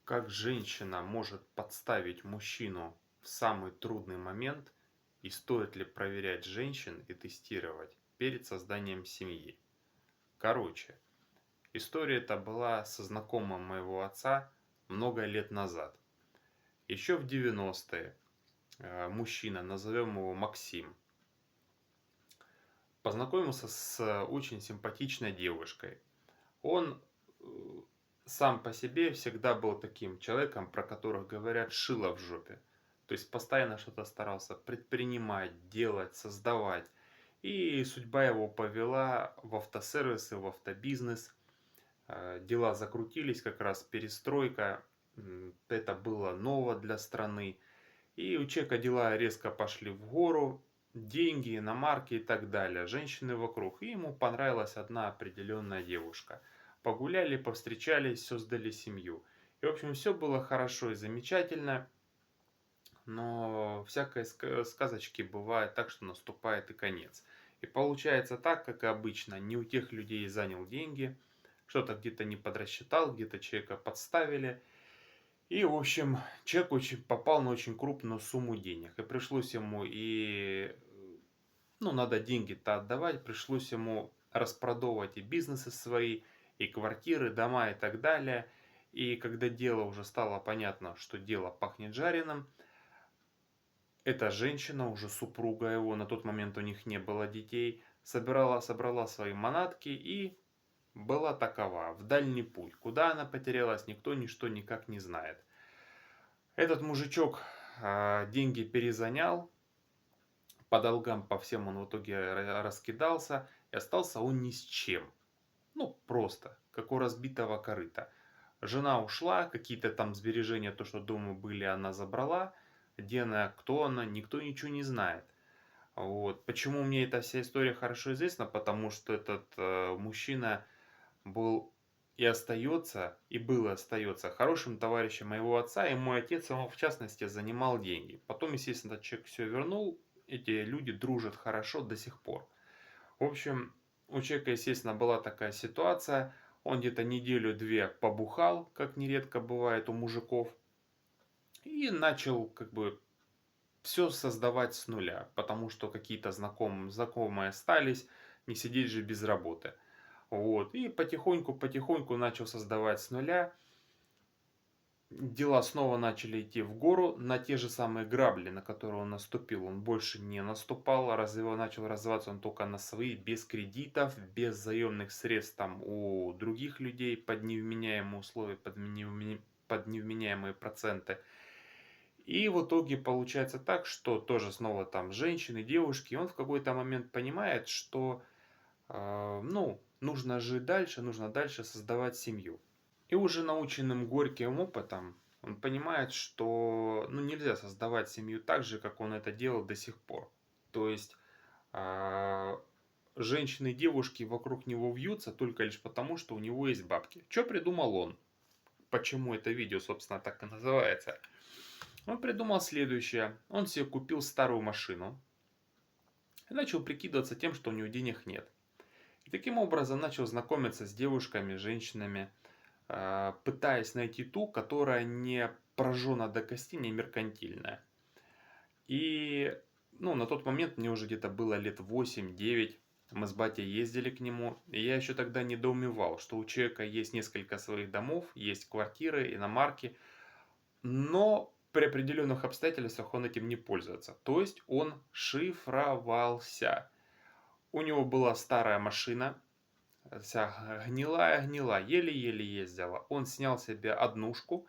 Как женщина может подставить мужчину в самый трудный момент и стоит ли проверять женщин и тестировать перед созданием семьи? Короче, история эта была со знакомым моего отца много лет назад. Еще в 90-е мужчина, назовем его Максим, познакомился с очень симпатичной девушкой. Он э, сам по себе всегда был таким человеком, про которых говорят шило в жопе. То есть постоянно что-то старался предпринимать, делать, создавать. И судьба его повела в автосервисы, в автобизнес. Дела закрутились, как раз перестройка. Это было ново для страны. И у человека дела резко пошли в гору. Деньги, иномарки и так далее. Женщины вокруг. И ему понравилась одна определенная девушка. Погуляли, повстречались, создали семью. И, в общем, все было хорошо и замечательно. Но всякой сказочки бывает так, что наступает и конец. И получается так, как и обычно, не у тех людей занял деньги, что-то где-то не подрасчитал, где-то человека подставили. И, в общем, человек попал на очень крупную сумму денег. И пришлось ему надо деньги-то отдавать, пришлось ему распродавать и бизнесы свои, и квартиры, дома и так далее. И когда дело уже стало понятно, что дело пахнет жареным, эта женщина, уже супруга его, на тот момент у них не было детей, собрала свои манатки и была такова, в дальний путь. Куда она потерялась, никто ничто никак не знает. Этот мужичок деньги перезанял, по долгам по всем он в итоге раскидался, и остался он ни с чем. Ну, просто, как у разбитого корыта. Жена ушла, какие-то там сбережения, то, что дома были, она забрала. Где она, кто она, никто ничего не знает. Вот. Почему мне эта вся история хорошо известна? Потому что этот мужчина был и остается хорошим товарищем моего отца, и мой отец ему в частности занимал деньги. Потом, естественно, этот человек все вернул, эти люди дружат хорошо до сих пор. В общем, у человека, естественно, была такая ситуация, он где-то неделю-две побухал, как нередко бывает у мужиков, и начал как бы все создавать с нуля, потому что какие-то знакомые остались, не сидеть же без работы. Вот. И потихоньку начал создавать с нуля. Дела снова начали идти в гору, на те же самые грабли, на которые он наступил, он больше не наступал, начал развиваться он только на свои, без кредитов, без заемных средств там у других людей под невменяемые условия, под невменяемые проценты. И в итоге получается так, что тоже снова там женщины, девушки, и он в какой-то момент понимает, что нужно жить дальше, нужно дальше создавать семью. И уже наученным горьким опытом он понимает, что нельзя создавать семью так же, как он это делал до сих пор. То есть а, женщины и девушки вокруг него вьются только лишь потому, что у него есть бабки. Что придумал он? Почему это видео, собственно, так и называется? Он придумал следующее. Он себе купил старую машину и начал прикидываться тем, что у него денег нет. И таким образом начал знакомиться с девушками, женщинами, пытаясь найти ту, которая не прожжена до костей, не меркантильная. И на тот момент мне уже где-то было лет 8-9. Мы с батей ездили к нему, и я еще тогда недоумевал, что у человека есть несколько своих домов, есть квартиры, иномарки, но при определенных обстоятельствах он этим не пользуется. То есть он шифровался. У него была старая машина, вся гнилая, еле-еле ездила. Он снял себе однушку,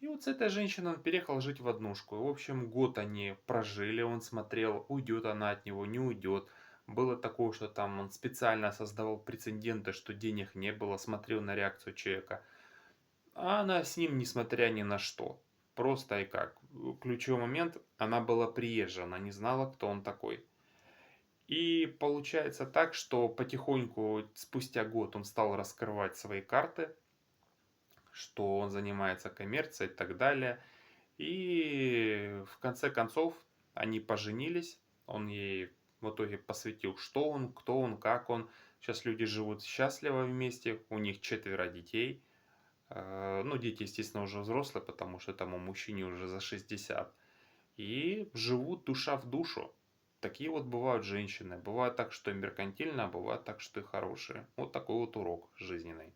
и вот с этой женщиной он переехал жить в однушку. И, в общем, год они прожили, он смотрел, уйдет она от него, не уйдет. Было такое, что там он специально создавал прецеденты, что денег не было, смотрел на реакцию человека. А она с ним, несмотря ни на что. Просто и как. Ключевой момент, она была приезжая, она не знала, кто он такой. И получается так, что потихоньку, спустя год, он стал раскрывать свои карты, что он занимается коммерцией и так далее. И в конце концов они поженились. Он ей в итоге посвятил, что он, кто он, как он. Сейчас люди живут счастливо вместе, у них 4 детей. Ну, дети, естественно, уже взрослые, потому что этому мужчине уже за 60. И живут душа в душу. Такие вот бывают женщины. Бывает так, что и меркантильно, а бывает так, что и хорошие. Вот такой вот урок жизненный.